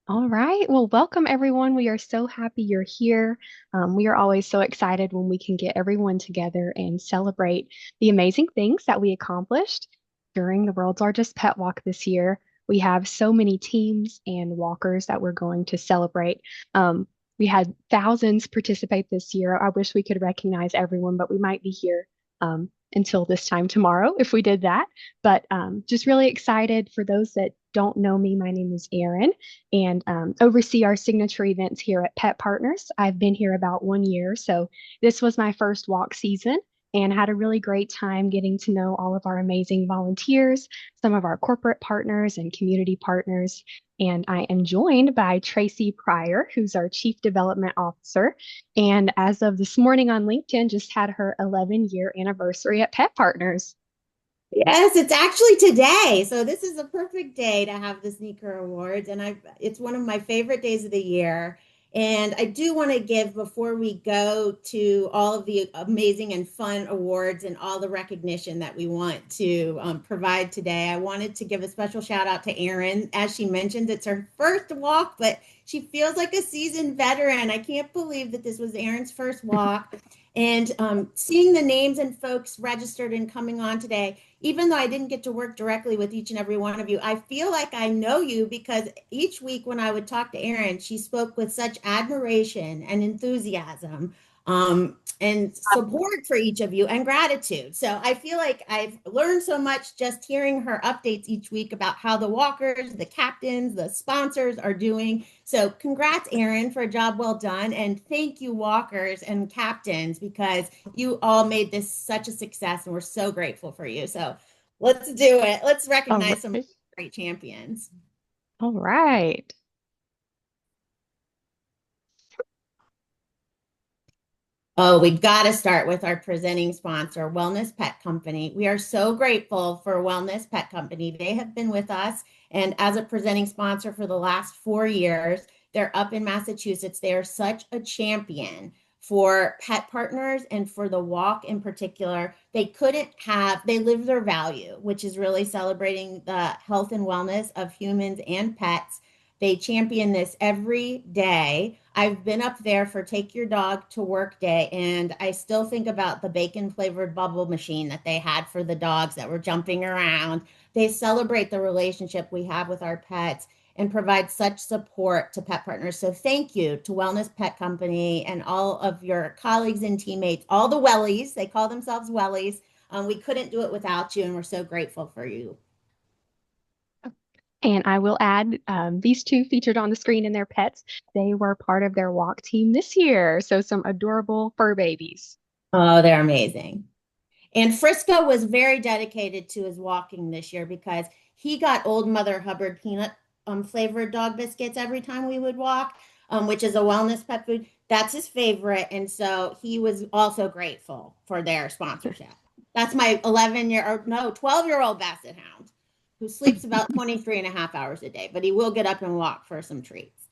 All right. Well, welcome everyone. We are so happy you're here. We are always so excited when we can get everyone together and celebrate the amazing things that we accomplished during the world's largest pet walk this year. We have so many teams and walkers that we're going to celebrate. We had thousands participate this year. I wish we could recognize everyone, but we might be here until this time tomorrow if we did that. But just really excited. For those that don't know me, my name is Erin and oversee our signature events here at Pet Partners. I've been here about 1 year, so this was my first walk season and had a really great time getting to know all of our amazing volunteers, some of our corporate partners and community partners. And I am joined by Tracy Pryor, who's our Chief Development Officer. And as of this morning on LinkedIn, just had her 11-year anniversary at Pet Partners. Yes, it's actually today. So this is a perfect day to have the sneaker awards and it's one of my favorite days of the year. And I do want to give before we go to all of the amazing and fun awards and all the recognition that we want to provide today. I wanted to give a special shout out to Erin. As she mentioned, it's her first walk, but she feels like a seasoned veteran. I can't believe that this was Erin's first walk. And seeing the names and folks registered and coming on today, even though I didn't get to work directly with each and every one of you, I feel like I know you because each week when I would talk to Erin, she spoke with such admiration and enthusiasm and support for each of you and gratitude. So I feel like I've learned so much just hearing her updates each week about how the walkers, the captains, the sponsors are doing. So congrats, Erin, for a job well done. And thank you, walkers and captains, because you all made this such a success and we're so grateful for you. So let's do it. Let's All recognize some right. great champions. All right. Oh, we've got to start with our presenting sponsor, Wellness Pet Company. We are so grateful for Wellness Pet Company. They have been with us and as a presenting sponsor for the last 4 years. They're up in Massachusetts. They are such a champion for pet partners and for the walk in particular. They live their value, which is really celebrating the health and wellness of humans and pets. They champion this every day. I've been up there for Take Your Dog to Work Day, and I still think about the bacon flavored bubble machine that they had for the dogs that were jumping around. They celebrate the relationship we have with our pets and provide such support to pet partners. So thank you to Wellness Pet Company and all of your colleagues and teammates, all the wellies, they call themselves wellies. We couldn't do it without you, and we're so grateful for you. And I will add these two featured on the screen and their pets. They were part of their walk team this year. So some adorable fur babies. Oh, they're amazing. And Frisco was very dedicated to his walking this year because he got Old Mother Hubbard peanut flavored dog biscuits every time we would walk, which is a wellness pet food. That's his favorite. And so he was also grateful for their sponsorship. That's my 11-year or no, 12-year-old basset hound who sleeps about 23 and a half hours a day, but he will get up and walk for some treats.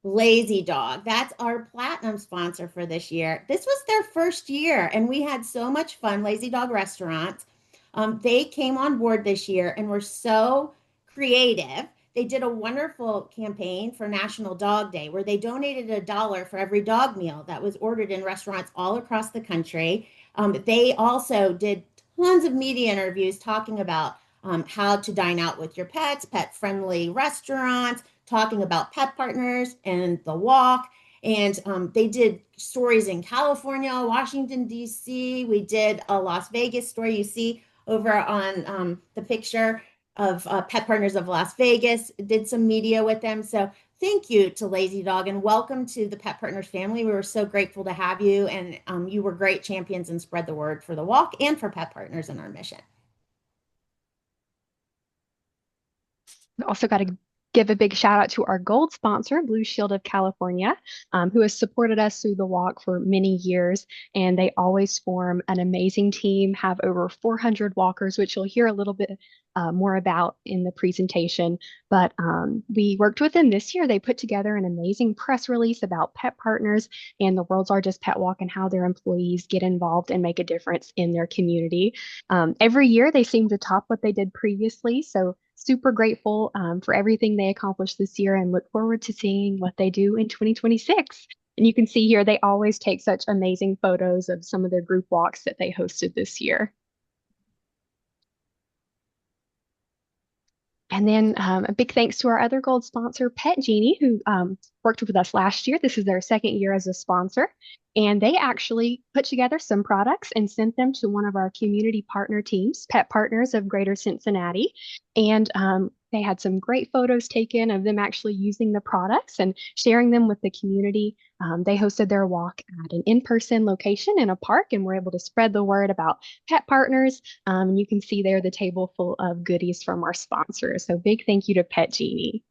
Lazy Dog. That's our platinum sponsor for this year. This was their first year, and we had so much fun. Lazy Dog Restaurant. They came on board this year and were so creative. They did a wonderful campaign for National Dog Day where they donated $1 for every dog meal that was ordered in restaurants all across the country. They also did tons of media interviews talking about how to dine out with your pets, pet friendly restaurants, talking about pet partners and the walk. And they did stories in California, Washington, D.C. We did a Las Vegas story. You see over on the picture of Pet Partners of Las Vegas, did some media with them. So thank you to Lazy Dog and welcome to the Pet Partners family. We were so grateful to have you, and you were great champions and spread the word for the walk and for Pet Partners in our mission. Also got to give a big shout out to our gold sponsor, Blue Shield of California, who has supported us through the walk for many years. And they always form an amazing team, have over 400 walkers, which you'll hear a little bit more about in the presentation. But we worked with them this year. They put together an amazing press release about pet partners and the world's largest pet walk and how their employees get involved and make a difference in their community. Every year, they seem to top what they did previously. So super grateful for everything they accomplished this year and look forward to seeing what they do in 2026. And you can see here they always take such amazing photos of some of their group walks that they hosted this year. And then a big thanks to our other gold sponsor, Pet Genie, who worked with us last year. This is their second year as a sponsor. And they actually put together some products and sent them to one of our community partner teams, Pet Partners of Greater Cincinnati. And they had some great photos taken of them actually using the products and sharing them with the community. They hosted their walk at an in-person location in a park and were able to spread the word about Pet Partners. And you can see there the table full of goodies from our sponsors. So big thank you to Pet Genie.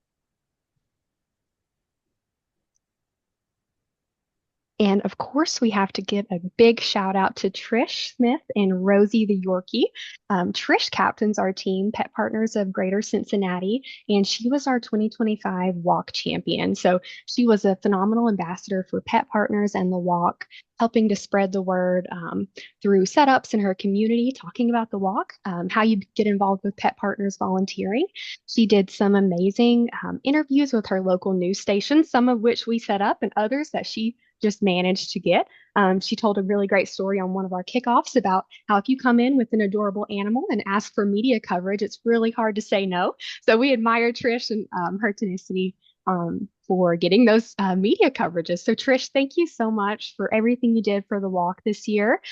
And of course, we have to give a big shout out to Trish Smith and Rosie the Yorkie. Trish captains our team, Pet Partners of Greater Cincinnati, and she was our 2025 Walk champion. So she was a phenomenal ambassador for Pet Partners and the Walk, helping to spread the word through setups in her community, talking about the walk, how you get involved with Pet Partners volunteering. She did some amazing interviews with her local news stations, some of which we set up, and others that she just managed to get. She told a really great story on one of our kickoffs about how if you come in with an adorable animal and ask for media coverage, it's really hard to say no. So we admire Trish and her tenacity for getting those media coverages. So Trish, thank you so much for everything you did for the walk this year.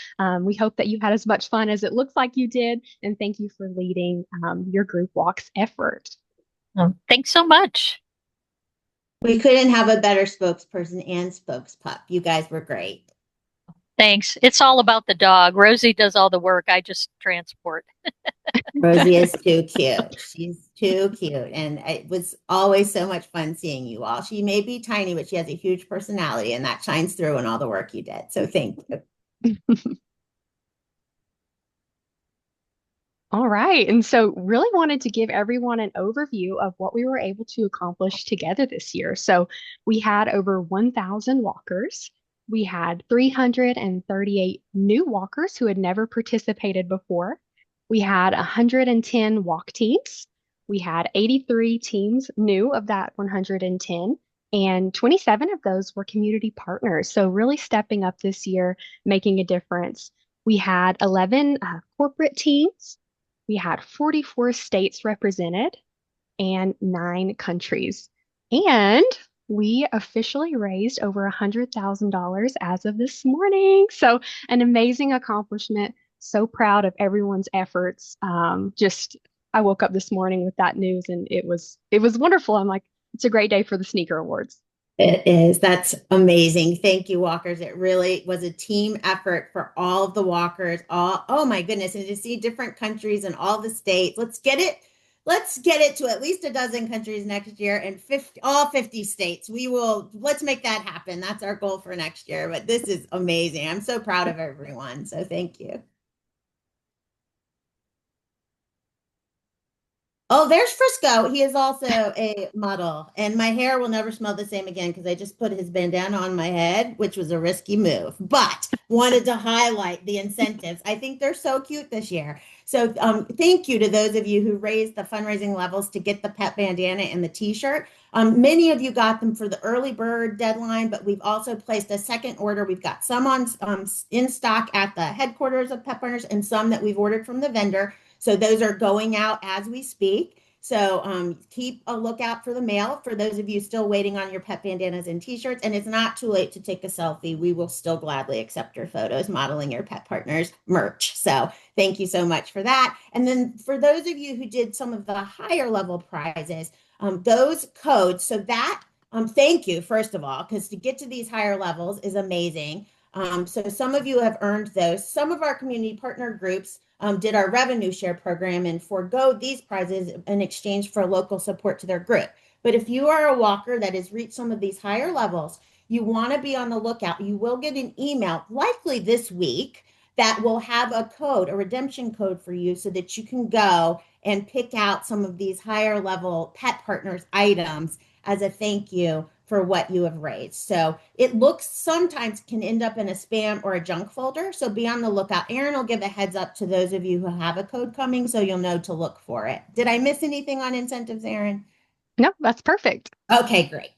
We hope that you had as much fun as it looks like you did, and thank you for leading your group walks effort. Thanks so much. We couldn't have a better spokesperson and spokespup. You guys were great. Thanks. It's all about the dog. Rosie does all the work. I just transport. Rosie is too cute. She's too cute. And it was always so much fun seeing you all. She may be tiny, but she has a huge personality, and that shines through in all the work you did. So thank you. All right. And so, really wanted to give everyone an overview of what we were able to accomplish together this year. So, we had over 1,000 walkers. We had 338 new walkers who had never participated before. We had 110 walk teams. We had 83 teams new of that 110, and 27 of those were community partners. So, really stepping up this year, making a difference. We had 11 corporate teams. We had 44 states represented and 9 countries. And we officially raised over $100,000 as of this morning. So, an amazing accomplishment. So proud of everyone's efforts. I woke up this morning with that news and it was wonderful. I'm like, it's a great day for the Sneaker Awards. It is. That's amazing. Thank you, walkers. It really was a team effort for all of the walkers. All, oh my goodness. And to see different countries and all the states. Let's get it to at least a dozen countries next year and 50, all 50 states. Let's make that happen. That's our goal for next year. But this is amazing. I'm so proud of everyone. So thank you. Oh, there's Frisco. He is also a model, and my hair will never smell the same again because I just put his bandana on my head, which was a risky move, but wanted to highlight the incentives. I think they're so cute this year. So thank you to those of you who raised the fundraising levels to get the pet bandana and the t-shirt. Many of you got them for the early bird deadline, but we've also placed a second order. We've got some on in stock at the headquarters of Pet Partners and some that we've ordered from the vendor. So those are going out as we speak. So keep a lookout for the mail for those of you still waiting on your pet bandanas and t-shirts. And it's not too late to take a selfie. We will still gladly accept your photos modeling your Pet Partners merch. So thank you so much for that. And then for those of you who did some of the higher level prizes, those codes, so that thank you, first of all, because to get to these higher levels is amazing. So some of you have earned those. Some of our community partner groups did our revenue share program and forego these prizes in exchange for local support to their group. But if you are a walker that has reached some of these higher levels, you want to be on the lookout. You will get an email, likely this week, that will have a code, a redemption code for you so that you can go and pick out some of these higher level Pet Partners items as a thank you for what you have raised. So it looks sometimes can end up in a spam or a junk folder. So be on the lookout. Aaron will give a heads up to those of you who have a code coming so you'll know to look for it. Did I miss anything on incentives, Aaron? No, that's perfect. Okay, great.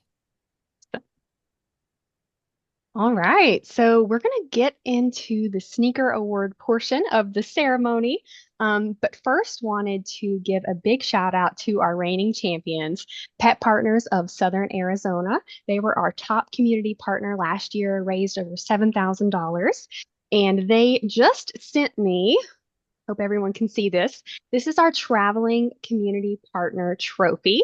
All right, so we're going to get into the sneaker award portion of the ceremony. But first, wanted to give a big shout out to our reigning champions, Pet Partners of Southern Arizona. They were our top community partner last year, raised over $7,000. And they just sent me, hope everyone can see this. This is our traveling community partner trophy.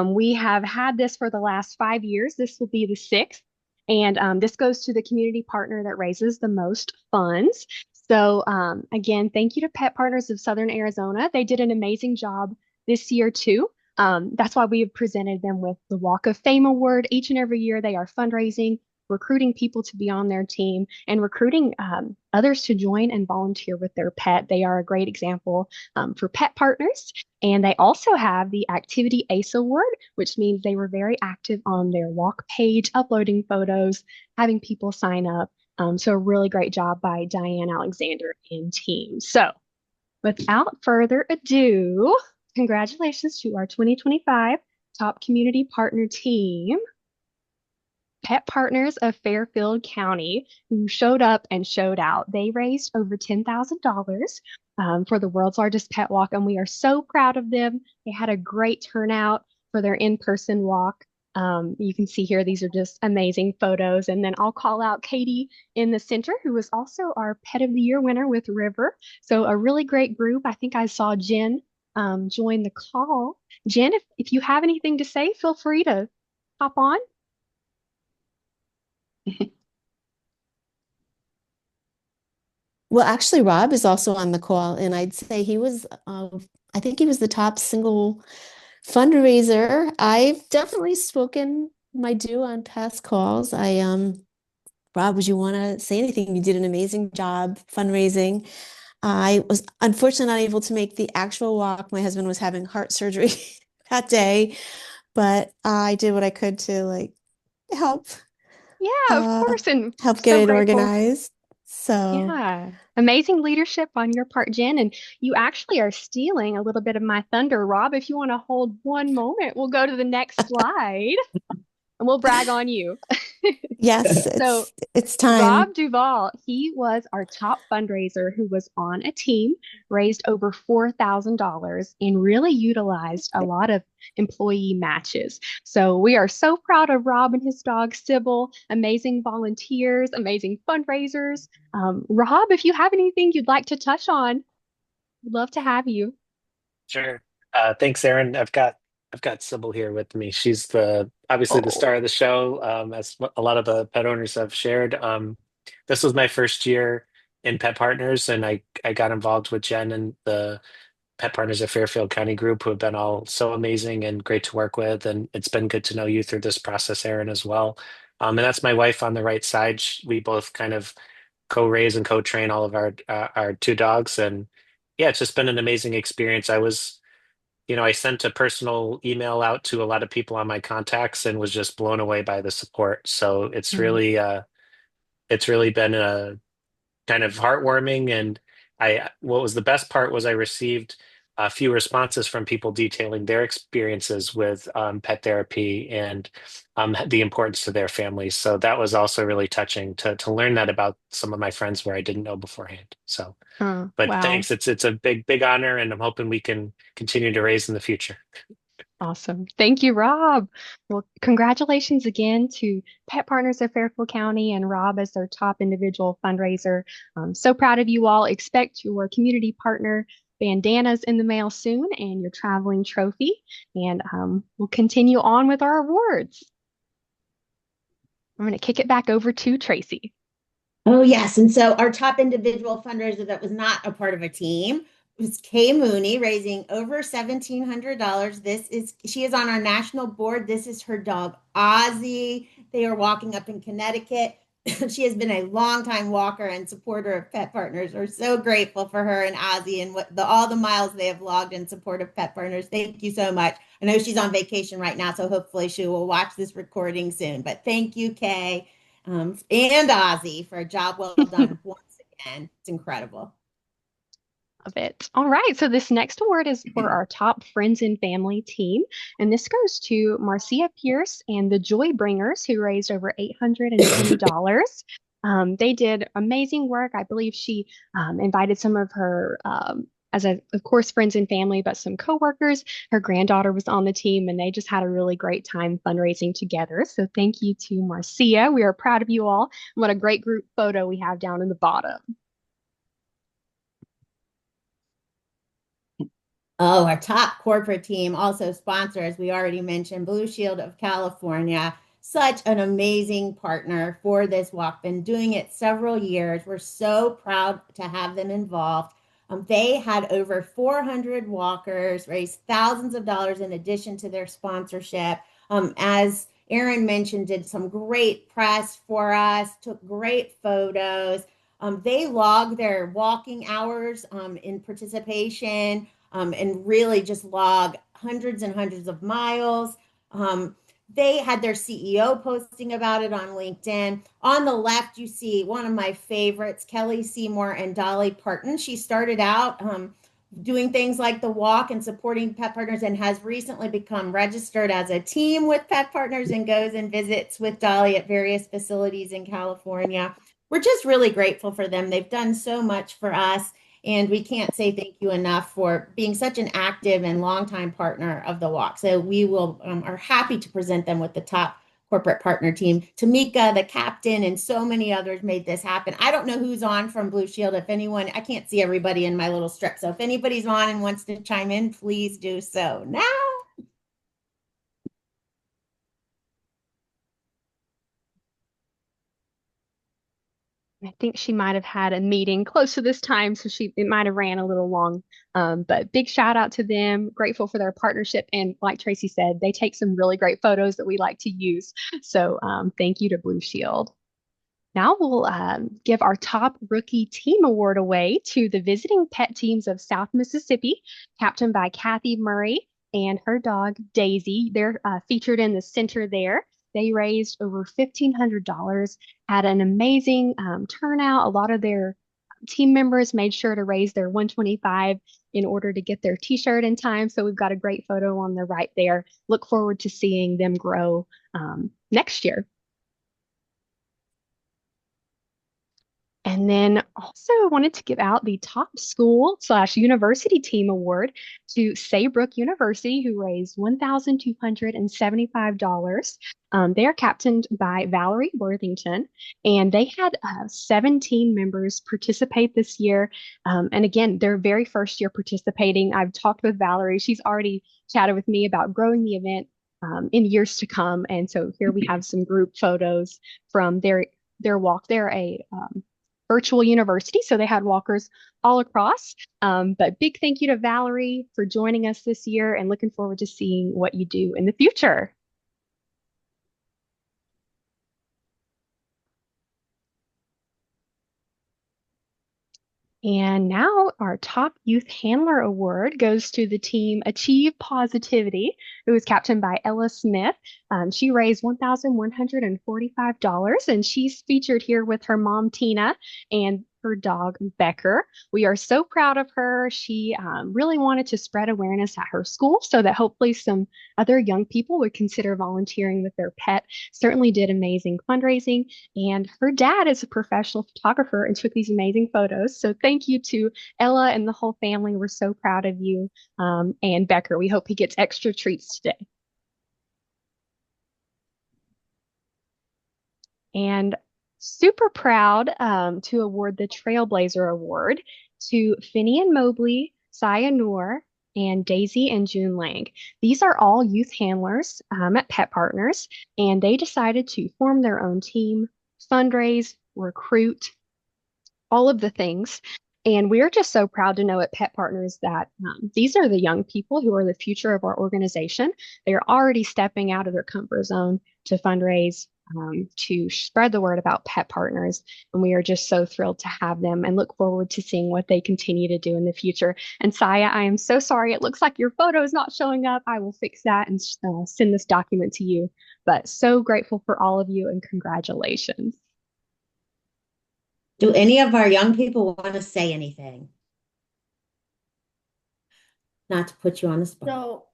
We have had this for the last 5 years. This will be the sixth. And this goes to the community partner that raises the most funds. So, again, thank you to Pet Partners of Southern Arizona. They did an amazing job this year, too. That's why we have presented them with the Walk of Fame Award. Each and every year, they are fundraising, recruiting people to be on their team, and recruiting others to join and volunteer with their pet. They are a great example for pet partners. And they also have the Activity Ace Award, which means they were very active on their walk page, uploading photos, having people sign up. So a really great job by Diane Alexander and team. So without further ado, congratulations to our 2025 Top Community Partner Team, Pet Partners of Fairfield County, who showed up and showed out. They raised over $10,000 for the world's largest pet walk, and we are so proud of them. They had a great turnout for their in-person walk. You can see here, these are just amazing photos. And then I'll call out Katie in the center, who was also our Pet of the Year winner with River. So a really great group. I think I saw Jen join the call. Jen, if you have anything to say, feel free to hop on. Well, actually, Rob is also on the call, and I'd say I think he was the top single fundraiser. I've definitely spoken my due on past calls. Rob, would you want to say anything? You did an amazing job fundraising. I was unfortunately not able to make the actual walk. My husband was having heart surgery that day, but I did what I could to help Yeah, of uh course. And help get so it grateful. organized. So Yeah. Amazing leadership on your part, Jen. And you actually are stealing a little bit of my thunder, Rob. If you want to hold one moment, we'll go to the next slide and we'll brag on you. yes, So it's time. Rob Duvall, he was our top fundraiser who was on a team, raised over $4,000, and really utilized a lot of employee matches. So we are so proud of Rob and his dog Sybil, amazing volunteers, amazing fundraisers. Rob, if you have anything you'd like to touch on, we'd love to have you. Sure. Thanks, Aaron. I've got Sybil here with me. She's the obviously the Oh, star of the show, as a lot of the pet owners have shared. This was my first year in Pet Partners, and I got involved with Jen and the Pet Partners of Fairfield County group, who have been all so amazing and great to work with. And it's been good to know you through this process, Aaron, as well. And that's my wife on the right side. We both kind of co-raise and co-train all of our two dogs, and yeah, it's just been an amazing experience. I sent a personal email out to a lot of people on my contacts and was just blown away by the support. So mm, it's really been a kind of heartwarming. And what was the best part was I received a few responses from people detailing their experiences with pet therapy and the importance to their families. So that was also really touching to learn that about some of my friends where I didn't know beforehand. So, but wow. thanks. It's a big honor, and I'm hoping we can continue to raise in the future. Awesome. Thank you, Rob. Well, congratulations again to Pet Partners of Fairfield County and Rob as their top individual fundraiser. I'm so proud of you all. Expect your community partner bandanas in the mail soon and your traveling trophy. And we'll continue on with our awards. I'm going to kick it back over to Tracy. Oh, yes. And so our top individual fundraiser that was not a part of a team was Kay Mooney, raising over $1,700. She is on our national board. This is her dog, Ozzy. They are walking up in Connecticut. She has been a longtime walker and supporter of Pet Partners. We're so grateful for her and Ozzy and all the miles they have logged in support of Pet Partners. Thank you so much. I know she's on vacation right now, so hopefully she will watch this recording soon. But thank you, Kay, and Ozzy, for a job well done once again. It's incredible. Love it. All right. So this next award is for our top friends and family team. And this goes to Marcia Pierce and the Joy Bringers, who raised over $820. They did amazing work. I believe she invited some of her, of course, friends and family, but some coworkers. Her granddaughter was on the team, and they just had a really great time fundraising together. So thank you to Marcia. We are proud of you all. What a great group photo we have down in the bottom. Oh, our top corporate team also sponsors, we already mentioned, Blue Shield of California. Such an amazing partner for this walk. Been doing it several years. We're so proud to have them involved. They had over 400 walkers, raised thousands of dollars in addition to their sponsorship. As Erin mentioned, did some great press for us, took great photos. They log their walking hours in participation and really just log hundreds and hundreds of miles. They had their CEO posting about it on LinkedIn. On the left, you see one of my favorites, Kelly Seymour and Dolly Parton. She started out doing things like the walk and supporting Pet Partners and has recently become registered as a team with Pet Partners and goes and visits with Dolly at various facilities in California. We're just really grateful for them. They've done so much for us. And we can't say thank you enough for being such an active and longtime partner of the walk. So we will are happy to present them with the top corporate partner team. Tamika, the captain, and so many others made this happen. I don't know who's on from Blue Shield. If anyone, I can't see everybody in my little strip. So if anybody's on and wants to chime in, please do so now. I think she might have had a meeting close to this time, so it might have ran a little long. But big shout out to them. Grateful for their partnership, and like Tracy said, they take some really great photos that we like to use. So thank you to Blue Shield. Now we'll give our top rookie team award away to the visiting pet teams of South Mississippi, captained by Kathy Murray and her dog Daisy. They're featured in the center there. They raised over $1,500, had an amazing turnout. A lot of their team members made sure to raise their 125 in order to get their t-shirt in time. So we've got a great photo on the right there. Look forward to seeing them grow next year. And then also wanted to give out the top school/university team award to Saybrook University, who raised $1,275. They are captained by Valerie Worthington, and they had 17 members participate this year. And again, their very first year participating. I've talked with Valerie. She's already chatted with me about growing the event in years to come. And so here we have some group photos from their walk. They're a virtual university, so they had walkers all across. But big thank you to Valerie for joining us this year, and looking forward to seeing what you do in the future. And now our top youth handler award goes to the team Achieve Positivity, who was captained by Ella Smith. She raised $1,145, and she's featured here with her mom, Tina, and her dog, Becker. We are so proud of her. She really wanted to spread awareness at her school so that hopefully some other young people would consider volunteering with their pet. Certainly did amazing fundraising. And her dad is a professional photographer and took these amazing photos. So thank you to Ella and the whole family. We're so proud of you. And Becker, we hope he gets extra treats today. And super proud to award the Trailblazer Award to Finian Mobley, Saya Noor, and Daisy and June Lang. These are all youth handlers at Pet Partners, and they decided to form their own team, fundraise, recruit, all of the things. And we're just so proud to know at Pet Partners that these are the young people who are the future of our organization. They are already stepping out of their comfort zone to fundraise to spread the word about Pet Partners. And we are just so thrilled to have them and look forward to seeing what they continue to do in the future. And Saya, I am so sorry. It looks like your photo is not showing up. I will fix that and send this document to you. But so grateful for all of you and congratulations. Do any of our young people want to say anything? Not to put you on the spot. So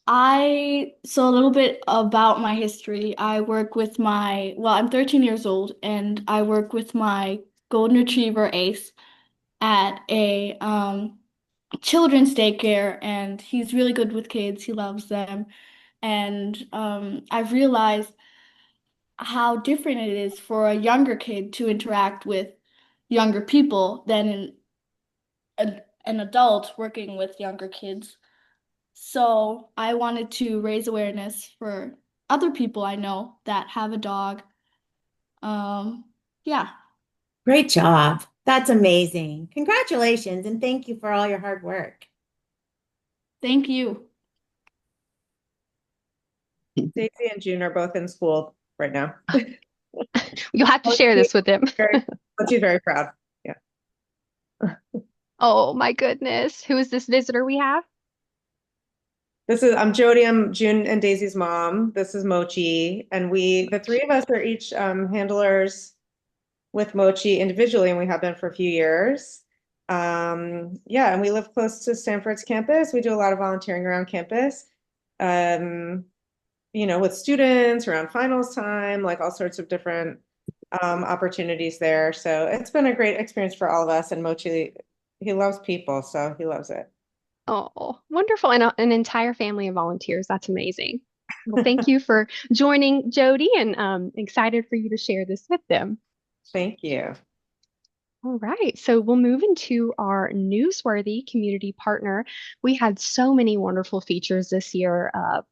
a little bit about my history. I work with I'm 13 years old and I work with my golden retriever Ace at a children's daycare, and he's really good with kids. He loves them. And I've realized how different it is for a younger kid to interact with younger people than an adult working with younger kids. So I wanted to raise awareness for other people I know that have a dog. Yeah. Great job. That's amazing. Congratulations, and thank you for all your hard work. Thank you. Daisy and June are both in school right now. You'll have to share this with them. But she's very proud. Yeah. Oh my goodness. Who is this visitor we have? I'm Jody. I'm June and Daisy's mom. This is Mochi. And the three of us are each handlers with Mochi individually, and we have been for a few years. And we live close to Stanford's campus. We do a lot of volunteering around campus. With students around finals time, like all sorts of different opportunities there. So it's been a great experience for all of us. And Mochi, he loves people, so he loves it. Oh, wonderful. And an entire family of volunteers. That's amazing. Well, thank you for joining, Jody, and excited for you to share this with them. Thank you. All right, so we'll move into our newsworthy community partner. We had so many wonderful features this year of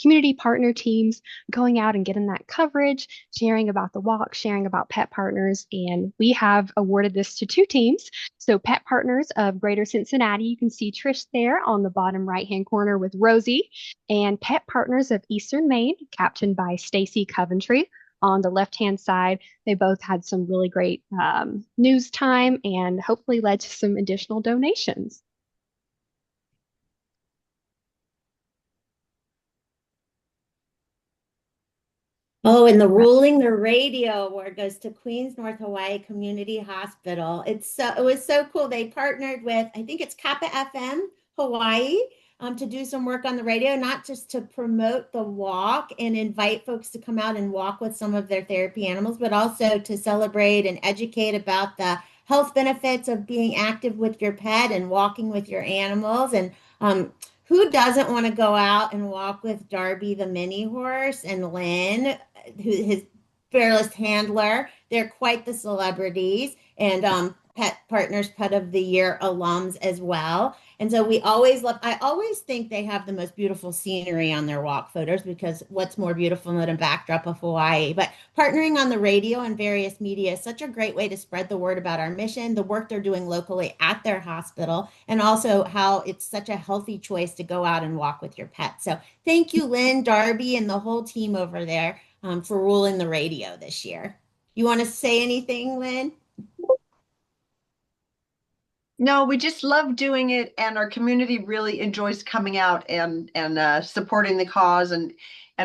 community partner teams going out and getting that coverage, sharing about the walk, sharing about Pet Partners, and we have awarded this to two teams. So Pet Partners of Greater Cincinnati, you can see Trish there on the bottom right-hand corner with Rosie, and Pet Partners of Eastern Maine, captained by Stacy Coventry. On the left-hand side, they both had some really great news time and hopefully led to some additional donations. Oh, and the Ruling the Radio Award goes to Queens North Hawaii Community Hospital. It was so cool. They partnered with, I think it's Kappa FM Hawaii, to do some work on the radio, not just to promote the walk and invite folks to come out and walk with some of their therapy animals, but also to celebrate and educate about the health benefits of being active with your pet and walking with your animals. And who doesn't want to go out and walk with Darby the mini horse and Lynn, his fearless handler? They're quite the celebrities, and Pet Partners Pet of the Year alums as well. And so I always think they have the most beautiful scenery on their walk photos, because what's more beautiful than a backdrop of Hawaii? But partnering on the radio and various media is such a great way to spread the word about our mission, the work they're doing locally at their hospital, and also how it's such a healthy choice to go out and walk with your pet. So thank you, Lynn, Darby, and the whole team over there for ruling the radio this year. You want to say anything, Lynn? No, we just love doing it, and our community really enjoys coming out and supporting the cause. And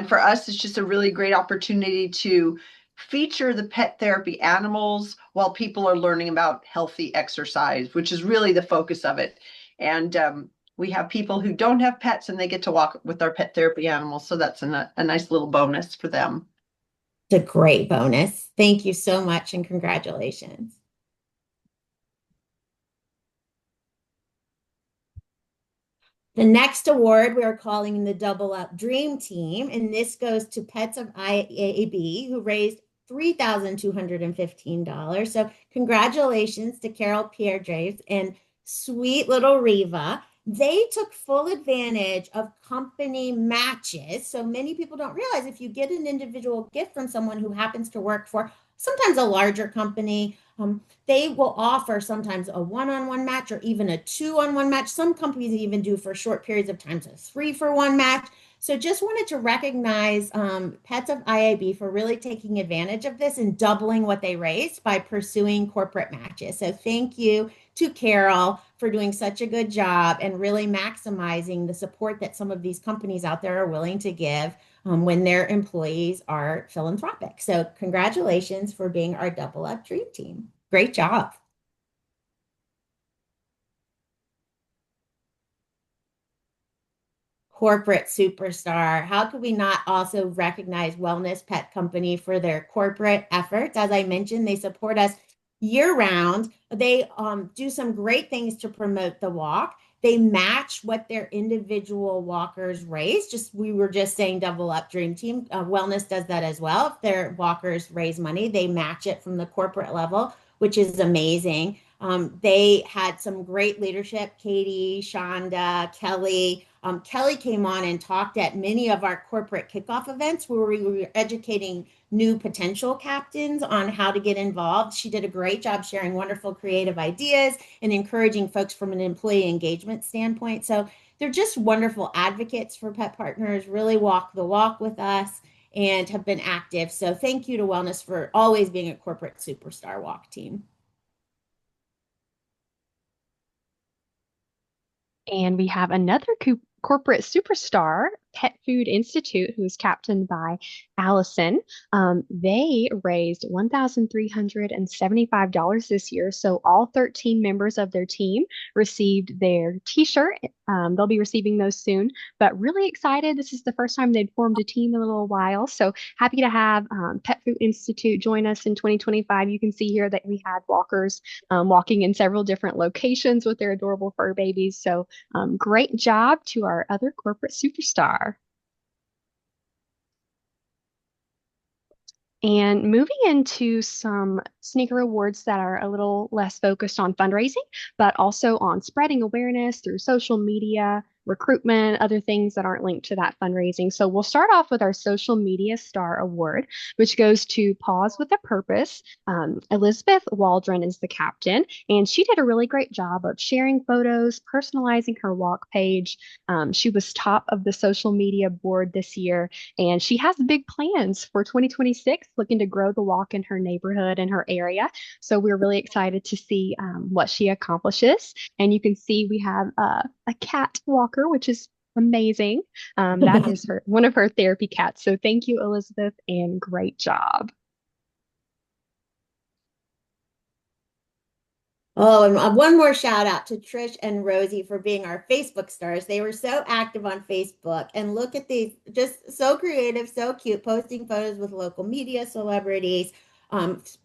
for us, it's just a really great opportunity to feature the pet therapy animals while people are learning about healthy exercise, which is really the focus of it. And we have people who don't have pets, and they get to walk with our pet therapy animals. So that's a nice little bonus for them. It's a great bonus. Thank you so much, and congratulations. The next award we are calling the Double Up Dream Team, and this goes to Pets of IAB, who raised $3,215. So congratulations to Carol Pierre-Draves and sweet little Riva. They took full advantage of company matches. So many people don't realize if you get an individual gift from someone who happens to work for sometimes a larger company, They will offer sometimes a one-on-one match or even a two-on-one match. Some companies even do for short periods of time, so 3-for-1 match. So just wanted to recognize Pets of IAB for really taking advantage of this and doubling what they raised by pursuing corporate matches. So thank you to Carol for doing such a good job and really maximizing the support that some of these companies out there are willing to give when their employees are philanthropic. So congratulations for being our Double Up Dream Team. Great job. Corporate superstar. How could we not also recognize Wellness Pet Company for their corporate efforts? As I mentioned, they support us year round. They do some great things to promote the walk. They match what their individual walkers raise. We were just saying Double Up Dream Team. Wellness does that as well. If their walkers raise money, they match it from the corporate level, which is amazing. They had some great leadership. Katie, Shonda, Kelly. Kelly came on and talked at many of our corporate kickoff events where we were educating new potential captains on how to get involved. She did a great job sharing wonderful creative ideas and encouraging folks from an employee engagement standpoint. So they're just wonderful advocates for pet partners, really walk the walk with us and have been active. So thank you to Wellness for always being a corporate superstar walk team. And we have another corporate superstar, Pet Food Institute, who is captained by Allison. They raised $1,375 this year. So all 13 members of their team received their t-shirt. They'll be receiving those soon, but really excited. This is the first time they'd formed a team in a little while. So happy to have Pet Food Institute join us in 2025. You can see here that we had walkers walking in several different locations with their adorable fur babies. So great job to our other corporate superstar. And moving into some sneaker awards that are a little less focused on fundraising, but also on spreading awareness through social media, recruitment, other things that aren't linked to that fundraising. So we'll start off with our Social Media Star Award, which goes to Paws with a Purpose. Elizabeth Waldron is the captain, and she did a really great job of sharing photos, personalizing her walk page. She was top of the social media board this year, and she has big plans for 2026, looking to grow the walk in her neighborhood and her area. So we're really excited to see what she accomplishes. And you can see we have a cat walker, which is amazing. That is one of her therapy cats. So thank you, Elizabeth, and great job. Oh, and one more shout out to Trish and Rosie for being our Facebook stars. They were so active on Facebook, and look at these, just so creative, so cute, posting photos with local media celebrities,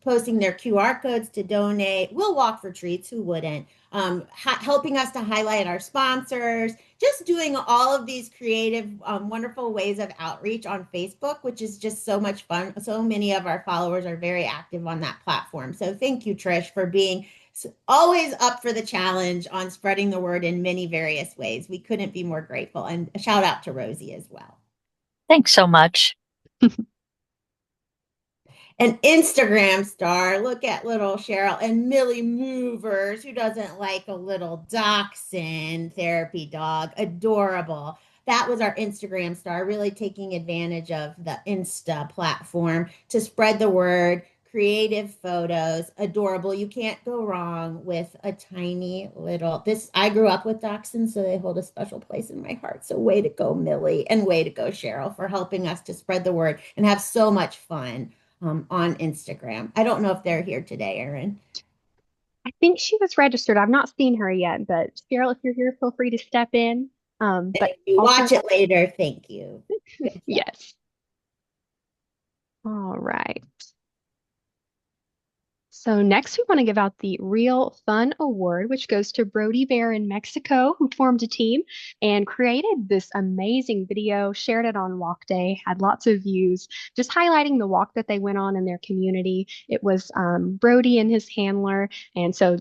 posting their QR codes to donate. We'll walk for treats, who wouldn't? Helping us to highlight our sponsors, just doing all of these creative, wonderful ways of outreach on Facebook, which is just so much fun. So many of our followers are very active on that platform. So thank you, Trish, for being always up for the challenge on spreading the word in many various ways. We couldn't be more grateful. And a shout out to Rosie as well. Thanks so much. An Instagram star. Look at little Cheryl and Millie Movers. Who doesn't like a little dachshund therapy dog? Adorable. That was our Instagram star, really taking advantage of the Insta platform to spread the word. Creative photos, adorable. You can't go wrong with a tiny little, I grew up with dachshunds, so they hold a special place in my heart. So way to go, Millie, and way to go, Cheryl, for helping us to spread the word and have so much fun on Instagram. I don't know if they're here today, Erin. I think she was registered. I've not seen her yet, but Cheryl, if you're here, feel free to step in. But if you watch it later, thank you. Yes. All right. So next, we want to give out the Real Fun Award, which goes to Brody Bear in Mexico, who formed a team and created this amazing video, shared it on Walk Day, had lots of views, just highlighting the walk that they went on in their community. It was Brody and his handler. And so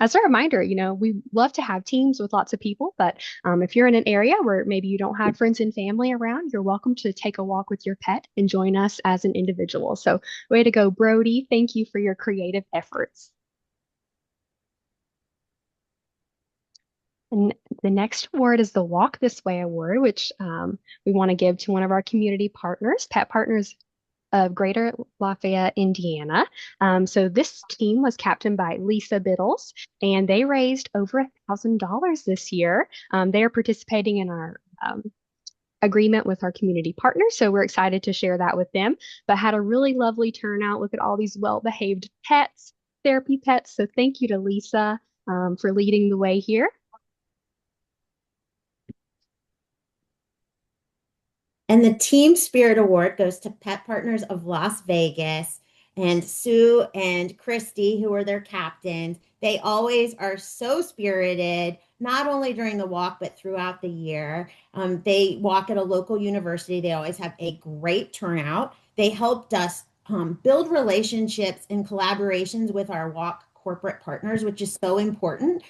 as a reminder, we love to have teams with lots of people, but if you're in an area where maybe you don't have friends and family around, you're welcome to take a walk with your pet and join us as an individual. So way to go, Brody. Thank you for your creative creative efforts. And the next award is the Walk This Way Award, which we want to give to one of our community partners, Pet Partners of Greater Lafayette, Indiana. So this team was captained by Lisa Biddles, and they raised over $1,000 this year. They are participating in our agreement with our community partners, so we're excited to share that with them. But had a really lovely turnout. Look at all these well-behaved pets, therapy pets. So thank you to Lisa for leading the way here. And the Team Spirit Award goes to Pet Partners of Las Vegas and Sue and Christy, who are their captains. They always are so spirited, not only during the walk, but throughout the year. They walk at a local university. They always have a great turnout. They helped us build relationships and collaborations with our walk corporate partners, which is so important.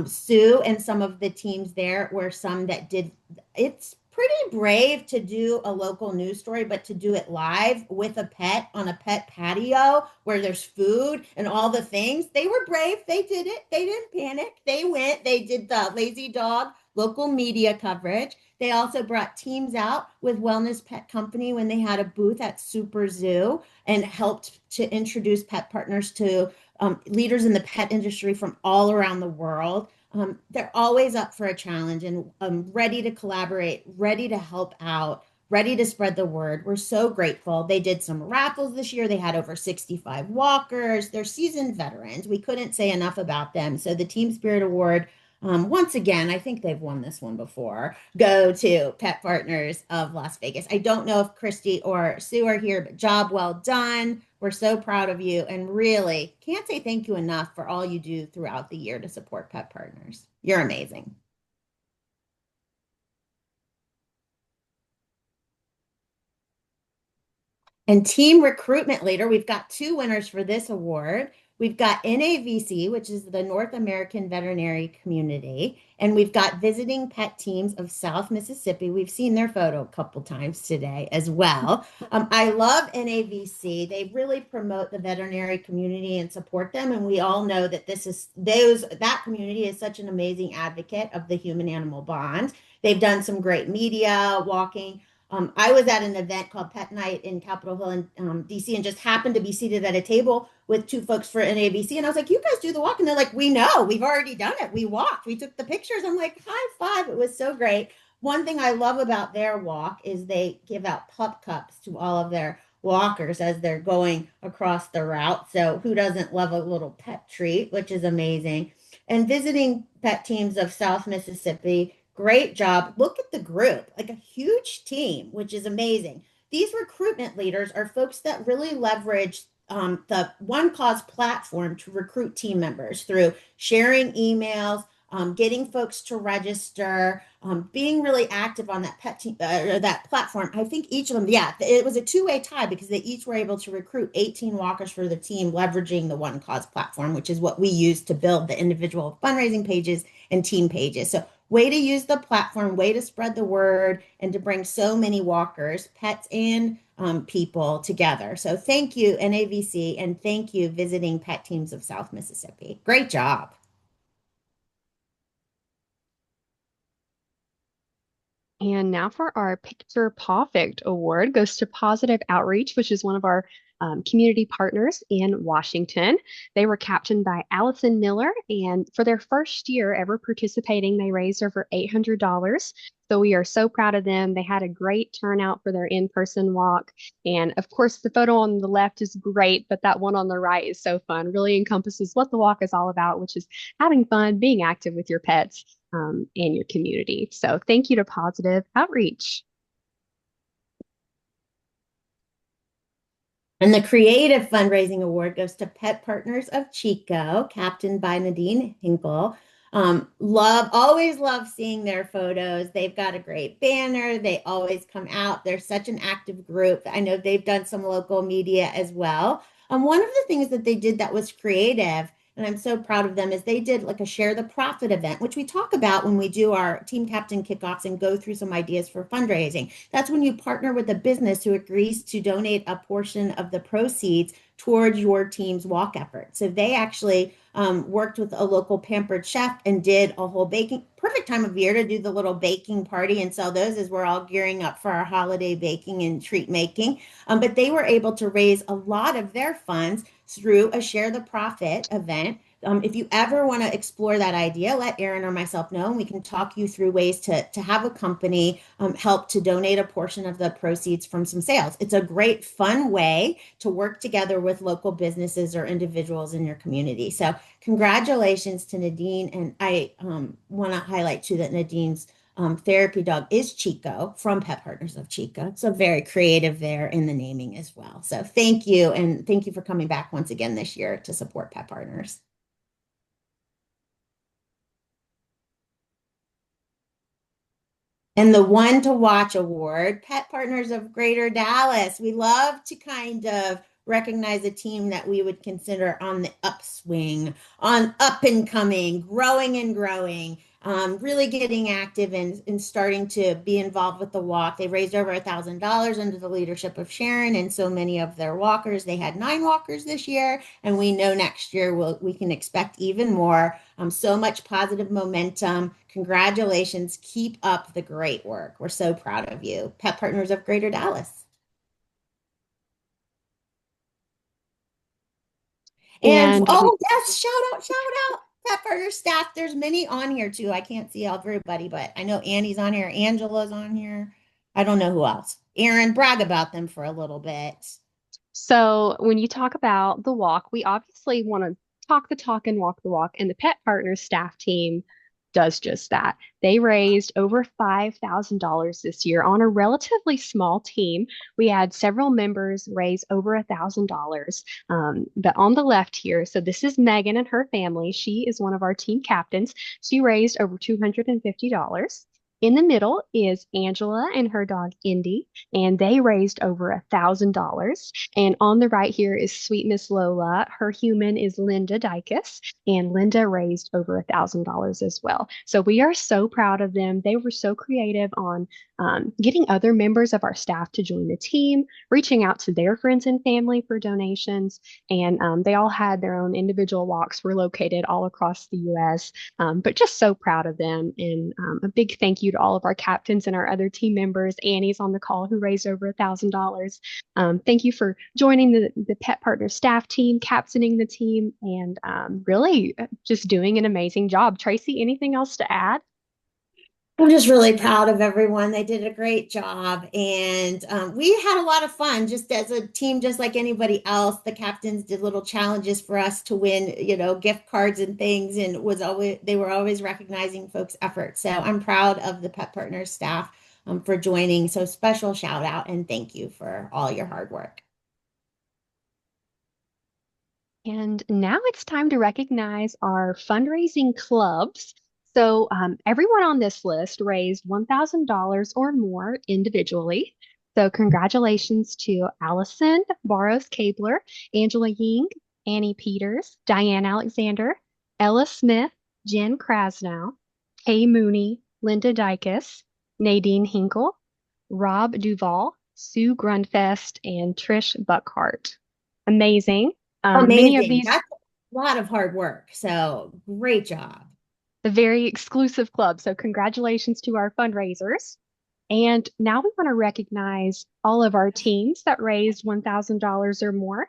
Sue and some of the teams there were some that did, it's pretty brave to do a local news story, but to do it live with a pet on a pet patio where there's food and all the things. They were brave. They did it. They didn't panic. They went. They did the Lazy Dog local media coverage. They also brought teams out with Wellness Pet Company when they had a booth at Super Zoo and helped to introduce pet partners to leaders in the pet industry from all around the world. They're always up for a challenge and ready to collaborate, ready to help out, ready to spread the word. We're so grateful. They did some raffles this year. They had over 65 walkers. They're seasoned veterans. We couldn't say enough about them. So the Team Spirit Award, once again, I think they've won this one before, go to Pet Partners of Las Vegas. I don't know if Christy or Sue are here, but job well done. We're so proud of you and really can't say thank you enough for all you do throughout the year to support Pet Partners. You're amazing. And Team Recruitment Leader, we've got two winners for this award. We've got NAVC, which is the North American Veterinary Community, and we've got Visiting Pet Teams of South Mississippi. We've seen their photo a couple times today as well. I love NAVC. They really promote the veterinary community and support them, and we all know that that community is such an amazing advocate of the human-animal bond. They've done some great media, walking. I was at an event called Pet Night in Capitol Hill in DC and just happened to be seated at a table with two folks for NAVC. And I was like, you guys do the walk? And they're like, we know, we've already done it. We walked, we took the pictures. I'm like, high five. It was so great. One thing I love about their walk is they give out pup cups to all of their walkers as they're going across the route. So who doesn't love a little pet treat, which is amazing. And Visiting Pet Teams of South Mississippi, great job. Look at the group, like a huge team, which is amazing. These recruitment leaders are folks that really leverage the One Cause platform to recruit team members through sharing emails, getting folks to register, being really active on that pet team or that platform. I think each of them, yeah, it was a two-way tie because they each were able to recruit 18 walkers for the team, leveraging the One Cause platform, which is what we use to build the individual fundraising pages and team pages. So way to use the platform, way to spread the word, and to bring so many walkers, pets, and people together. So thank you, NAVC, and thank you, Visiting Pet Teams of South Mississippi. Great job. And now for our Picture Perfect Award goes to Positive Outreach, which is one of our community partners in Washington. They were captained by Allison Miller, and for their first year ever participating, they raised over $800. So we are so proud of them. They had a great turnout for their in-person walk. And of course, the photo on the left is great, but that one on the right is so fun. Really encompasses what the walk is all about, which is having fun, being active with your pets and your community. So thank you to Positive Outreach. And the Creative Fundraising Award goes to Pet Partners of Chico, captained by Nadine Hinkle. Always love seeing their photos. They've got a great banner. They always come out. They're such an active group. I know they've done some local media as well. One of the things that they did that was creative, and I'm so proud of them, is they did like a Share the Profit event, which we talk about when we do our team captain kickoffs and go through some ideas for fundraising. That's when you partner with a business who agrees to donate a portion of the proceeds towards your team's walk effort. So they actually worked with a local pampered chef and did a whole baking, perfect time of year to do the little baking party and sell those as we're all gearing up for our holiday baking and treat making. But they were able to raise a lot of their funds through a share the profit event. If you ever want to explore that idea, let Erin or myself know, and we can talk you through ways to have a company help to donate a portion of the proceeds from some sales. It's a great, fun way to work together with local businesses or individuals in your community. So congratulations to Nadine. And I want to highlight too that Nadine's therapy dog is Chico from Pet Partners of Chico. So very creative there in the naming as well. So thank you. And thank you for coming back once again this year to support Pet Partners. And the One to Watch Award, Pet Partners of Greater Dallas. We love to kind of recognize a team that we would consider on the upswing, on up and coming, growing and growing, really getting active and starting to be involved with the walk. They raised over $1,000 under the leadership of Sharon and so many of their walkers. They had 9 walkers this year, and we know next year we can expect even more. So much positive momentum. Congratulations. Keep up the great work. We're so proud of you. Pet Partners of Greater Dallas. And oh, yes, shout out, Pet Partners staff. There's many on here too. I can't see everybody, but I know Annie's on here. Angela's on here. I don't know who else. Erin, brag about them for a little bit. So when you talk about the walk, we obviously want to talk the talk and walk the walk, and the Pet Partners staff team does just that. They raised over $5,000 this year on a relatively small team. We had several members raise over $1,000. But on the left here, so this is Megan and her family. She is one of our team captains. She raised over $250. In the middle is Angela and her dog Indy, and they raised over $1,000. And on the right here is Sweet Miss Lola. Her human is Linda Dykes, and Linda raised over $1,000 as well. So we are so proud of them. They were so creative on getting other members of our staff to join the team, reaching out to their friends and family for donations, and they all had their own individual walks. Were located all across the U.S., but just so proud of them. And a big thank you to all of our captains and our other team members. Annie's on the call who raised over $1,000. Thank you for joining the Pet Partner staff team, captaining the team, and really just doing an amazing job. Tracy, anything else to add? I'm just really proud of everyone. They did a great job. And we had a lot of fun just as a team, just like anybody else. The captains did little challenges for us to win, gift cards and things. And they were always recognizing folks' efforts. So I'm proud of the Pet Partners staff for joining. So special shout out and thank you for all your hard work. And now it's time to recognize our fundraising clubs. So everyone on this list raised $1,000 or more individually. So congratulations to Allison Barros Cabler, Angela Ying, Annie Peters, Diane Alexander, Ella Smith, Jen Krasnow, Kay Mooney, Linda Dykes, Nadine Hinkle, Rob Duvall, Sue Grundfest, and Trish Buckhart. Amazing. Many of Amazing. these, That's a lot of hard work. So great job. a very exclusive club. So congratulations to our fundraisers. And now we want to recognize all of our teams that raised $1,000 or more.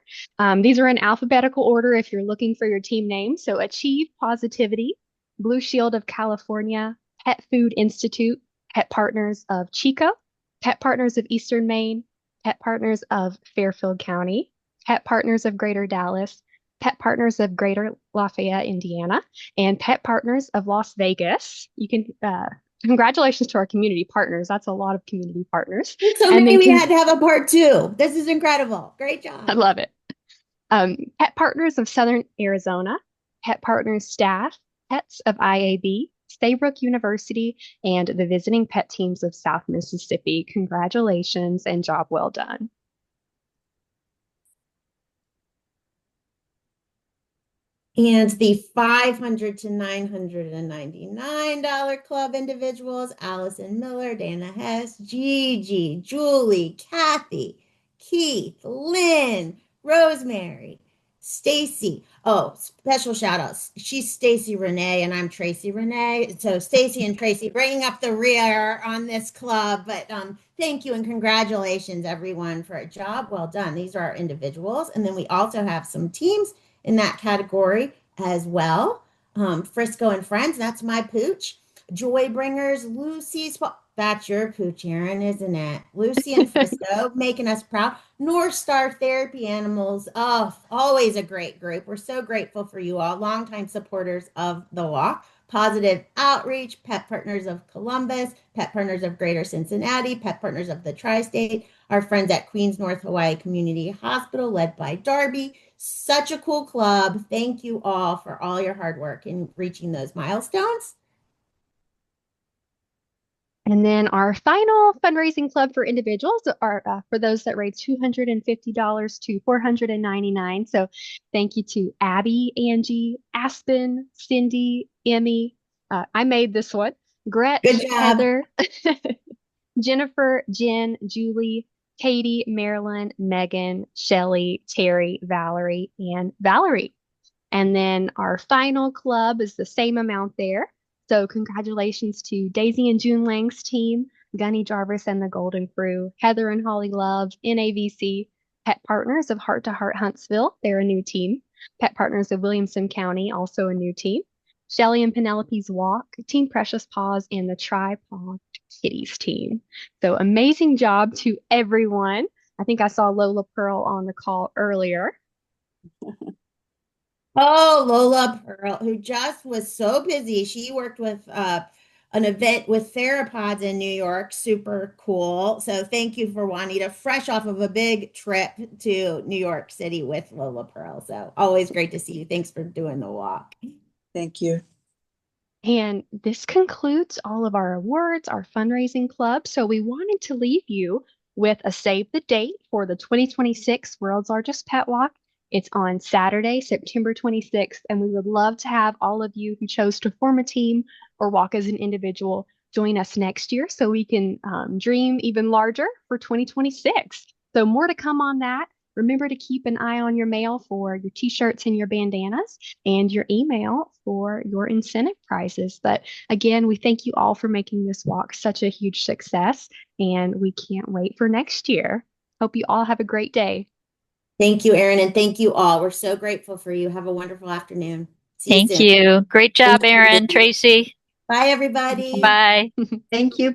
These are in alphabetical order if you're looking for your team name. So Achieve Positivity, Blue Shield of California, Pet Food Institute, Pet Partners of Chico, Pet Partners of Eastern Maine, Pet Partners of Fairfield County, Pet Partners of Greater Dallas, Pet Partners of Greater Lafayette, Indiana, and Pet Partners of Las Vegas. You can congratulations to our community partners. That's a lot of community partners. So And maybe then we had to have a part 2. This is incredible. Great job. I love it. Pet Partners of Southern Arizona, Pet Partners staff, Pets of IAB, Saybrook University, and the visiting pet teams of South Mississippi. Congratulations and job well done. And the $500 to $999 club individuals, Allison Miller, Dana Hess, Gigi, Julie, Kathy, Keith, Lynn, Rosemary, Stacy. Oh, special shout outs. She's Stacy Renee and I'm Tracy Renee. So Stacy and Tracy bringing up the rear on this club. But thank you and congratulations everyone for a job well done. These are our individuals. And then we also have some teams in that category as well. Frisco and Friends, that's my pooch. Joy Bringers, Lucy's, that's your pooch, Erin, isn't it? Lucy and Frisco, making us proud. North Star Therapy Animals, oh, always a great group. We're so grateful for you all, longtime supporters of the walk. Positive Outreach, Pet Partners of Columbus, Pet Partners of Greater Cincinnati, Pet Partners of the Tri-State, our friends at Queens North Hawaii Community Hospital, led by Darby. Such a cool club. Thank you all for all your hard work in reaching those milestones. And then our final fundraising club for individuals are for those that raise $250 to $499. So thank you to Abby, Angie, Aspen, Cindy, Emmy. I made this one. Gretch, Good job. Heather, Jennifer, Jen, Julie, Katie, Marilyn, Megan, Shelly, Terry, Valerie, and Valerie. And then our final club is the same amount there. So congratulations to Daisy and June Lang's team, Gunny Jarvis and the Golden Crew, Heather and Holly Love, NAVC, Pet Partners of Heart to Heart Huntsville, they're a new team. Pet Partners of Williamson County, also a new team. Shelly and Penelope's Walk, Team Precious Paws, and the Tripod Kitties team. So amazing job to everyone. I think I saw Lola Pearl on the call earlier. Oh, Lola Pearl, who just was so busy. She worked with an event with Theropods in New York. Super cool. So thank you for Juanita, fresh off of a big trip to New York City with Lola Pearl. So always great to see you. Thanks for doing the walk. Thank you. And this concludes all of our awards, our fundraising club. So we wanted to leave you with a save the date for the 2026 World's Largest Pet Walk. It's on Saturday, September 26th, and we would love to have all of you who chose to form a team or walk as an individual join us next year so we can dream even larger for 2026. So more to come on that. Remember to keep an eye on your mail for your t-shirts and your bandanas and your email for your incentive prizes. But again, we thank you all for making this walk such a huge success, and we can't wait for next year. Hope you all have a great day. Thank you, Erin, and thank you all. We're so grateful for you. Have a wonderful afternoon. See you Thank soon. you. Great job, Thank you. Erin, Tracy. Bye, everybody. Bye. Thank you.